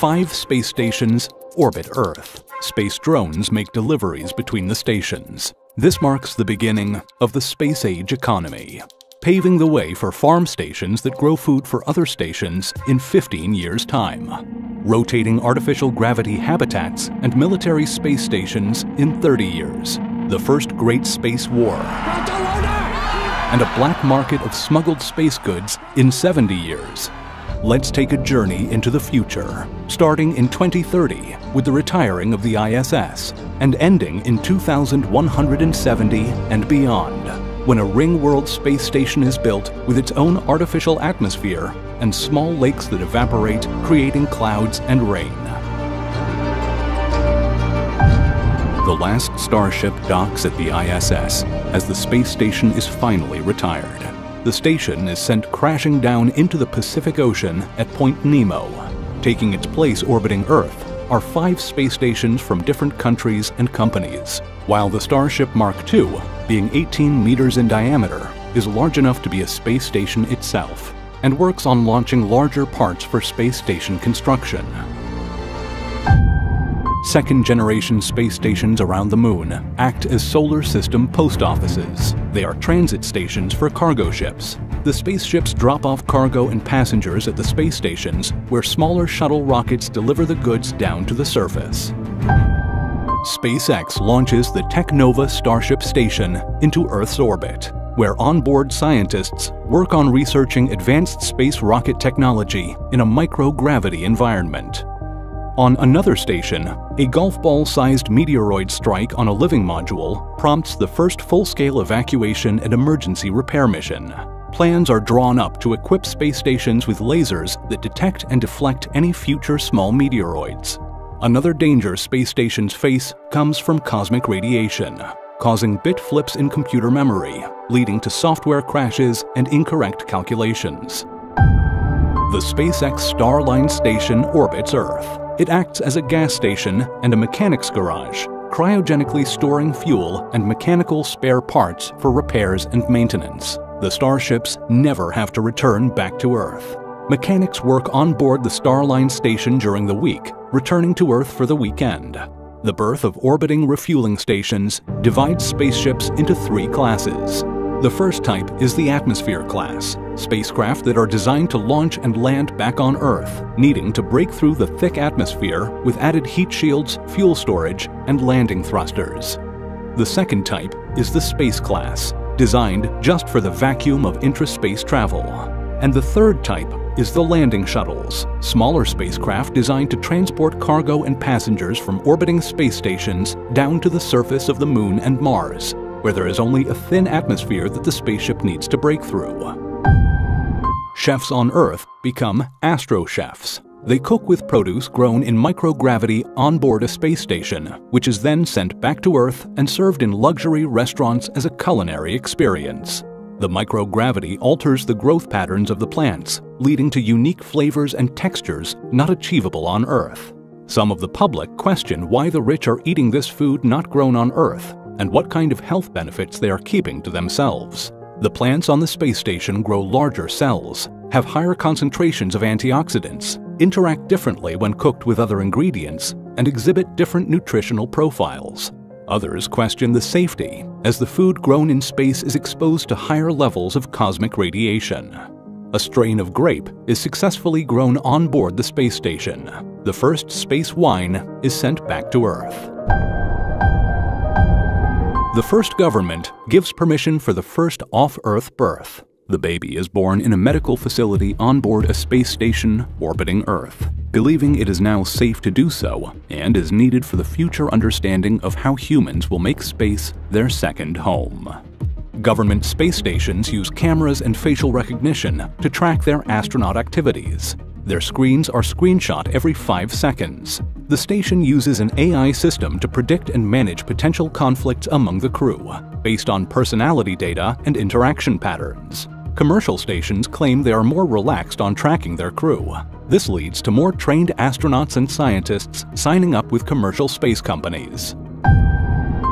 5 space stations orbit Earth. Space drones make deliveries between the stations. This marks the beginning of the space-age economy, paving the way for farm stations that grow food for other stations in 15 years' time, rotating artificial gravity habitats and military space stations in 30 years, the first great space war, and a black market of smuggled space goods in 70 years. Let's take a journey into the future, starting in 2030 with the retiring of the ISS and ending in 2170 and beyond, when a ring-world space station is built with its own artificial atmosphere and small lakes that evaporate, creating clouds and rain. The last Starship docks at the ISS as the space station is finally retired. The station is sent crashing down into the Pacific Ocean at Point Nemo. Taking its place orbiting Earth are 5 space stations from different countries and companies, while the Starship Mark II, being 18 meters in diameter, is large enough to be a space station itself and works on launching larger parts for space station construction. Second-generation space stations around the Moon act as solar system post offices. They are transit stations for cargo ships. The spaceships drop off cargo and passengers at the space stations, where smaller shuttle rockets deliver the goods down to the surface. SpaceX launches the Technova Starship Station into Earth's orbit, where onboard scientists work on researching advanced space rocket technology in a microgravity environment. On another station, a golf ball-sized meteoroid strike on a living module prompts the first full-scale evacuation and emergency repair mission. Plans are drawn up to equip space stations with lasers that detect and deflect any future small meteoroids. Another danger space stations face comes from cosmic radiation, causing bit flips in computer memory, leading to software crashes and incorrect calculations. The SpaceX Starline station orbits Earth. It acts as a gas station and a mechanics garage, cryogenically storing fuel and mechanical spare parts for repairs and maintenance. The starships never have to return back to Earth. Mechanics work on board the Starline station during the week, returning to Earth for the weekend. The birth of orbiting refueling stations divides spaceships into 3 classes. The first type is the atmosphere class, spacecraft that are designed to launch and land back on Earth, needing to break through the thick atmosphere with added heat shields, fuel storage, and landing thrusters. The second type is the space class, designed just for the vacuum of intraspace travel. And the third type is the landing shuttles, smaller spacecraft designed to transport cargo and passengers from orbiting space stations down to the surface of the Moon and Mars, where there is only a thin atmosphere that the spaceship needs to break through. Chefs on Earth become astro chefs. They cook with produce grown in microgravity on board a space station, which is then sent back to Earth and served in luxury restaurants as a culinary experience. The microgravity alters the growth patterns of the plants, leading to unique flavors and textures not achievable on Earth. Some of the public question why the rich are eating this food not grown on Earth, and what kind of health benefits they are keeping to themselves. The plants on the space station grow larger cells, have higher concentrations of antioxidants, interact differently when cooked with other ingredients, and exhibit different nutritional profiles. Others question the safety, as the food grown in space is exposed to higher levels of cosmic radiation. A strain of grape is successfully grown on board the space station. The first space wine is sent back to Earth. The first government gives permission for the first off-Earth birth. The baby is born in a medical facility on board a space station orbiting Earth, believing it is now safe to do so and is needed for the future understanding of how humans will make space their second home. Government space stations use cameras and facial recognition to track their astronaut activities. Their screens are screenshot every 5 seconds. The station uses an AI system to predict and manage potential conflicts among the crew, based on personality data and interaction patterns. Commercial stations claim they are more relaxed on tracking their crew. This leads to more trained astronauts and scientists signing up with commercial space companies.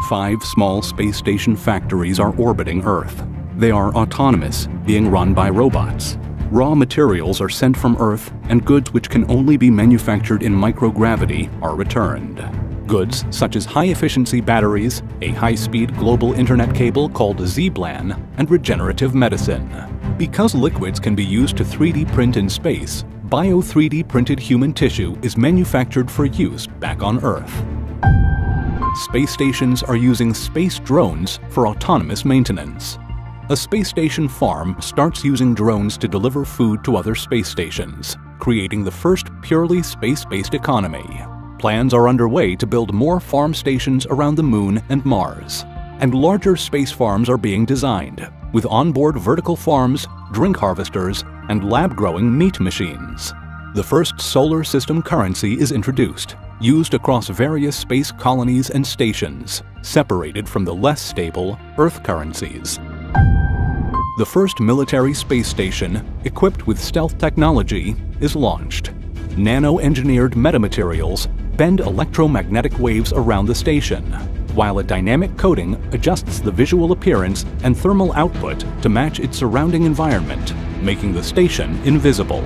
5 small space station factories are orbiting Earth. They are autonomous, being run by robots. raw materials are sent from Earth and goods which can only be manufactured in microgravity are returned. Goods such as high-efficiency batteries, a high-speed global internet cable called Z-Plan, and regenerative medicine. Because liquids can be used to 3D print in space, bio-3D printed human tissue is manufactured for use back on Earth. Space stations are using space drones for autonomous maintenance. A space station farm starts using drones to deliver food to other space stations, creating the first purely space-based economy. Plans are underway to build more farm stations around the Moon and Mars. And larger space farms are being designed, with onboard vertical farms, drink harvesters, and lab-growing meat machines. The first solar system currency is introduced, used across various space colonies and stations, separated from the less stable Earth currencies. The first military space station, equipped with stealth technology, is launched. Nano-engineered metamaterials bend electromagnetic waves around the station, while a dynamic coating adjusts the visual appearance and thermal output to match its surrounding environment, making the station invisible.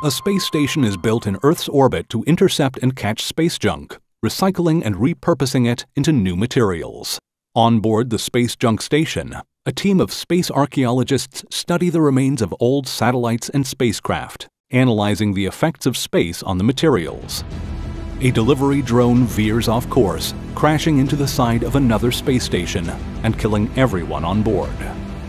A space station is built in Earth's orbit to intercept and catch space junk, recycling and repurposing it into new materials. On board the space junk station, a team of space archaeologists study the remains of old satellites and spacecraft, analyzing the effects of space on the materials. A delivery drone veers off course, crashing into the side of another space station and killing everyone on board.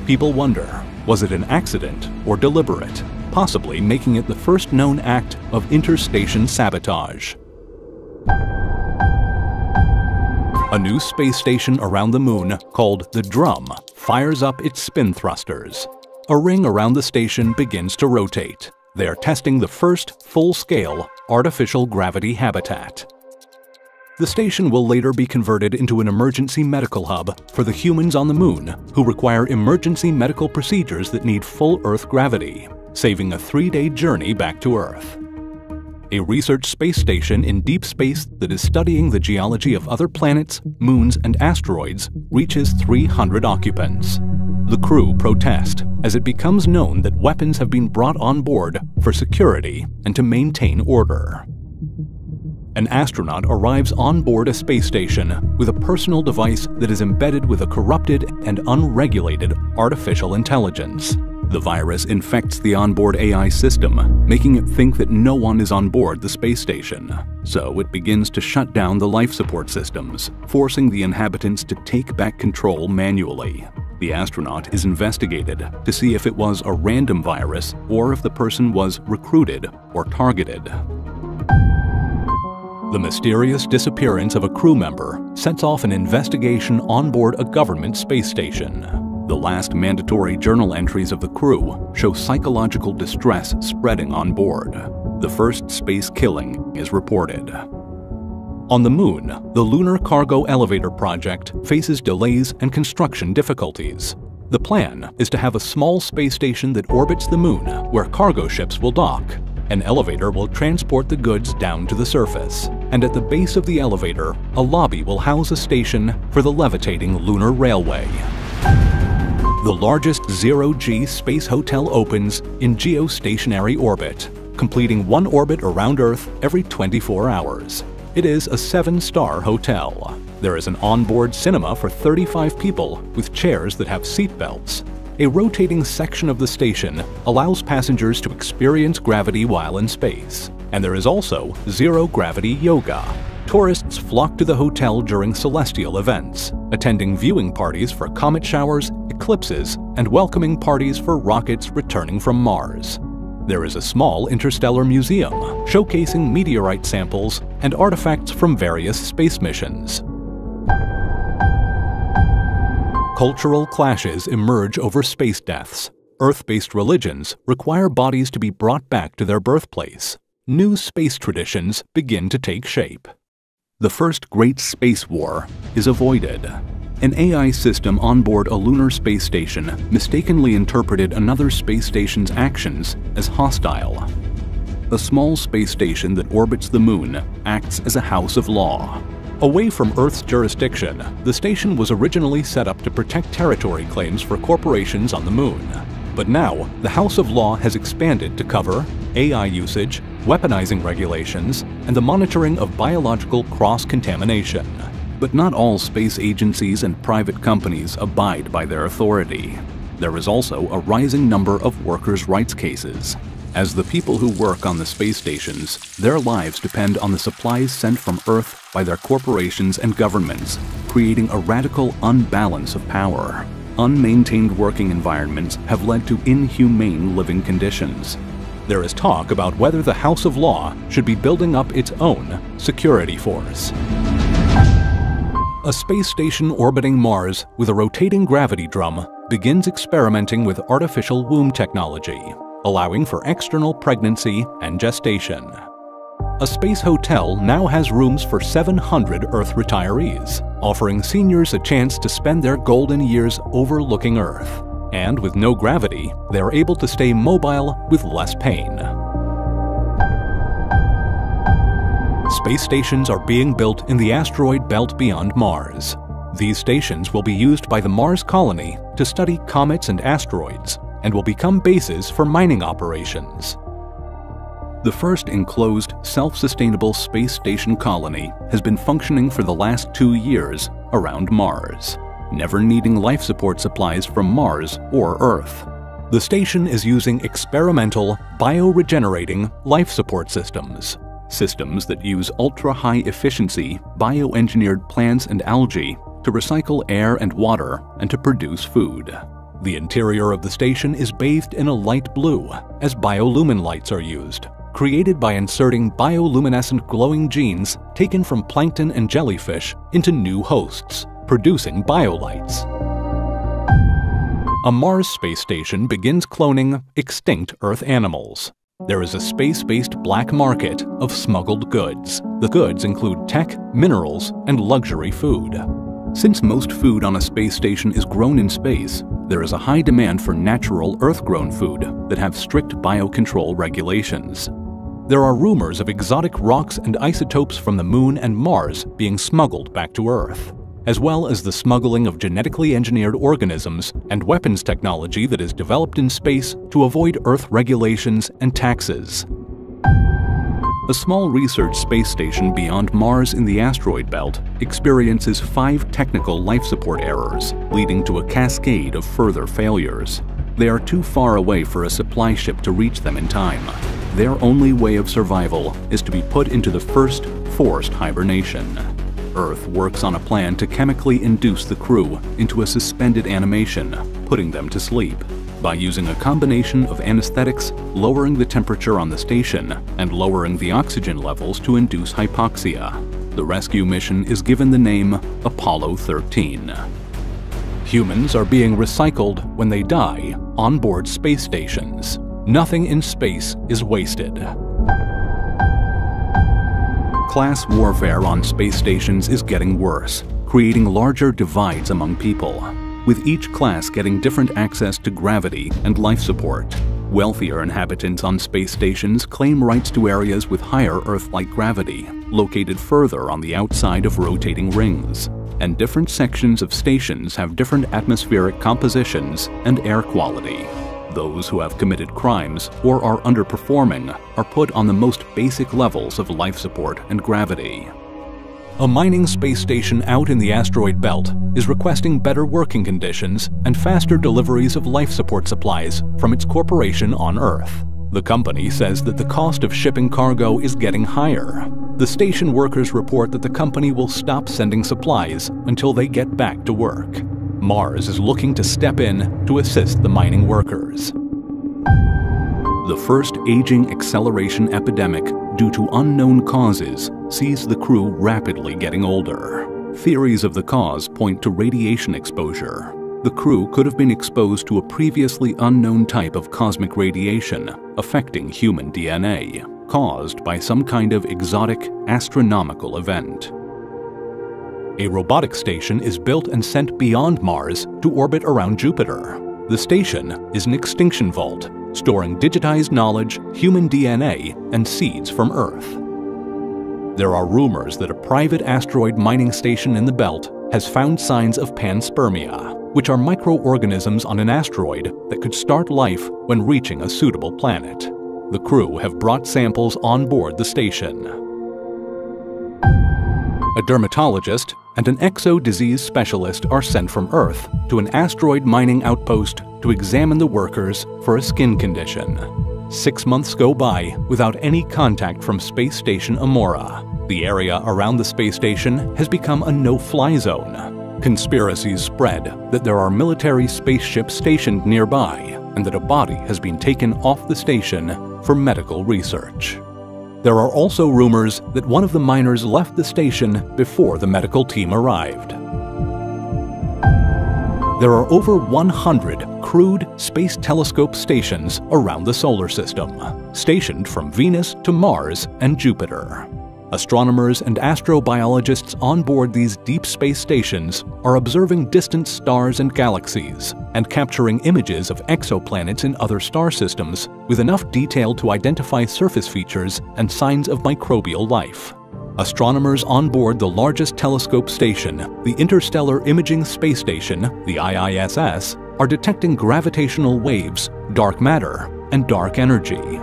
People wonder, was it an accident or deliberate, possibly making it the first known act of interstation sabotage. A new space station around the Moon, called the Drum, fires up its spin thrusters. A ring around the station begins to rotate. They are testing the first full-scale artificial gravity habitat. The station will later be converted into an emergency medical hub for the humans on the Moon who require emergency medical procedures that need full Earth gravity, saving a 3-day journey back to Earth. A research space station in deep space that is studying the geology of other planets, moons, and asteroids reaches 300 occupants. The crew protest as it becomes known that weapons have been brought on board for security and to maintain order. An astronaut arrives on board a space station with a personal device that is embedded with a corrupted and unregulated artificial intelligence. The virus infects the onboard AI system, making it think that no one is on board the space station. So it begins to shut down the life support systems, forcing the inhabitants to take back control manually. The astronaut is investigated to see if it was a random virus or if the person was recruited or targeted. The mysterious disappearance of a crew member sets off an investigation on board a government space station. The last mandatory journal entries of the crew show psychological distress spreading on board. The first space killing is reported. On the Moon, the Lunar Cargo Elevator project faces delays and construction difficulties. The plan is to have a small space station that orbits the Moon where cargo ships will dock. An elevator will transport the goods down to the surface, and at the base of the elevator, a lobby will house a station for the levitating lunar railway. The largest zero-G space hotel opens in geostationary orbit, completing one orbit around Earth every 24 hours. It is a 7-star hotel. There is an onboard cinema for 35 people with chairs that have seat belts. A rotating section of the station allows passengers to experience gravity while in space. And there is also zero-gravity yoga. Tourists flock to the hotel during celestial events, attending viewing parties for comet showers, eclipses, and welcoming parties for rockets returning from Mars. There is a small interstellar museum showcasing meteorite samples and artifacts from various space missions. Cultural clashes emerge over space deaths. Earth-based religions require bodies to be brought back to their birthplace. New space traditions begin to take shape. The first great space war is avoided. An AI system on board a lunar space station mistakenly interpreted another space station's actions as hostile. A small space station that orbits the Moon acts as a house of law. Away from Earth's jurisdiction, the station was originally set up to protect territory claims for corporations on the Moon. But now, the House of Law has expanded to cover AI usage, weaponizing regulations, and the monitoring of biological cross-contamination. But not all space agencies and private companies abide by their authority. There is also a rising number of workers' rights cases. As the people who work on the space stations, their lives depend on the supplies sent from Earth by their corporations and governments, creating a radical unbalance of power. Unmaintained working environments have led to inhumane living conditions. There is talk about whether the House of Law should be building up its own security force. A space station orbiting Mars with a rotating gravity drum begins experimenting with artificial womb technology, allowing for external pregnancy and gestation. A space hotel now has rooms for 700 Earth retirees, offering seniors a chance to spend their golden years overlooking Earth. And with no gravity, they are able to stay mobile with less pain. Space stations are being built in the asteroid belt beyond Mars. These stations will be used by the Mars colony to study comets and asteroids, and will become bases for mining operations. The first enclosed, self-sustainable space station colony has been functioning for the last 2 years around Mars, never needing life support supplies from Mars or Earth. The station is using experimental, bioregenerating life support systems that use ultra-high efficiency, bioengineered plants and algae to recycle air and water and to produce food. The interior of the station is bathed in a light blue, as biolumin lights are used, created by inserting bioluminescent glowing genes taken from plankton and jellyfish into new hosts, producing biolights. A Mars space station begins cloning extinct Earth animals. There is a space-based black market of smuggled goods. The goods include tech, minerals, and luxury food. Since most food on a space station is grown in space, there is a high demand for natural Earth-grown food that have strict biocontrol regulations. There are rumors of exotic rocks and isotopes from the Moon and Mars being smuggled back to Earth, as well as the smuggling of genetically engineered organisms and weapons technology that is developed in space to avoid Earth regulations and taxes. A small research space station beyond Mars in the asteroid belt experiences 5 technical life support errors, leading to a cascade of further failures. They are too far away for a supply ship to reach them in time. Their only way of survival is to be put into the first forced hibernation. Earth works on a plan to chemically induce the crew into a suspended animation, putting them to sleep. By using a combination of anesthetics, lowering the temperature on the station, and lowering the oxygen levels to induce hypoxia. The rescue mission is given the name Apollo 13. Humans are being recycled when they die on board space stations. Nothing in space is wasted. Class warfare on space stations is getting worse, creating larger divides among people, with each class getting different access to gravity and life support. Wealthier inhabitants on space stations claim rights to areas with higher Earth-like gravity, located further on the outside of rotating rings. And different sections of stations have different atmospheric compositions and air quality. Those who have committed crimes or are underperforming are put on the most basic levels of life support and gravity. A mining space station out in the asteroid belt is requesting better working conditions and faster deliveries of life support supplies from its corporation on Earth. The company says that the cost of shipping cargo is getting higher. The station workers report that the company will stop sending supplies until they get back to work. Mars is looking to step in to assist the mining workers. The first aging acceleration epidemic due to unknown causes sees the crew rapidly getting older. Theories of the cause point to radiation exposure. The crew could have been exposed to a previously unknown type of cosmic radiation affecting human DNA, caused by some kind of exotic astronomical event. A robotic station is built and sent beyond Mars to orbit around Jupiter. The station is an extinction vault, storing digitized knowledge, human DNA, and seeds from Earth. There are rumors that a private asteroid mining station in the belt has found signs of panspermia, which are microorganisms on an asteroid that could start life when reaching a suitable planet. The crew have brought samples on board the station. A dermatologist and an exo-disease specialist are sent from Earth to an asteroid mining outpost to examine the workers for a skin condition. 6 months go by without any contact from Space Station Amora. The area around the space station has become a no-fly zone. Conspiracies spread that there are military spaceships stationed nearby and that a body has been taken off the station for medical research. There are also rumors that one of the miners left the station before the medical team arrived. There are over 100 crewed space telescope stations around the solar system, stationed from Venus to Mars and Jupiter. Astronomers and astrobiologists on board these deep space stations are observing distant stars and galaxies and capturing images of exoplanets in other star systems with enough detail to identify surface features and signs of microbial life. Astronomers on board the largest telescope station, the Interstellar Imaging Space Station, the IISS, are detecting gravitational waves, dark matter, and dark energy.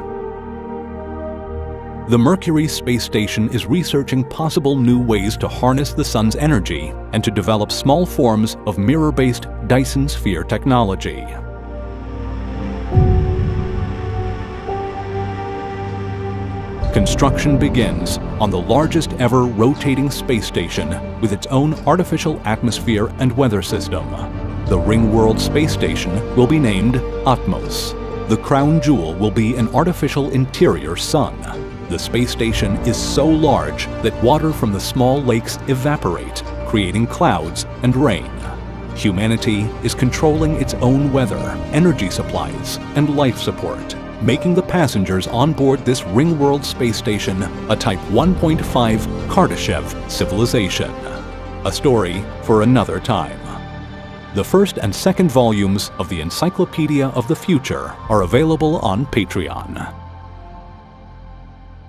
The Mercury space station is researching possible new ways to harness the sun's energy and to develop small forms of mirror-based Dyson sphere technology. Construction begins on the largest ever rotating space station with its own artificial atmosphere and weather system. The Ringworld space station will be named Atmos. The crown jewel will be an artificial interior sun. The space station is so large that water from the small lakes evaporate, creating clouds and rain. Humanity is controlling its own weather, energy supplies, and life support, making the passengers on board this Ringworld space station a Type 1.5 Kardashev civilization. A story for another time. The first and second volumes of the Encyclopedia of the Future are available on Patreon.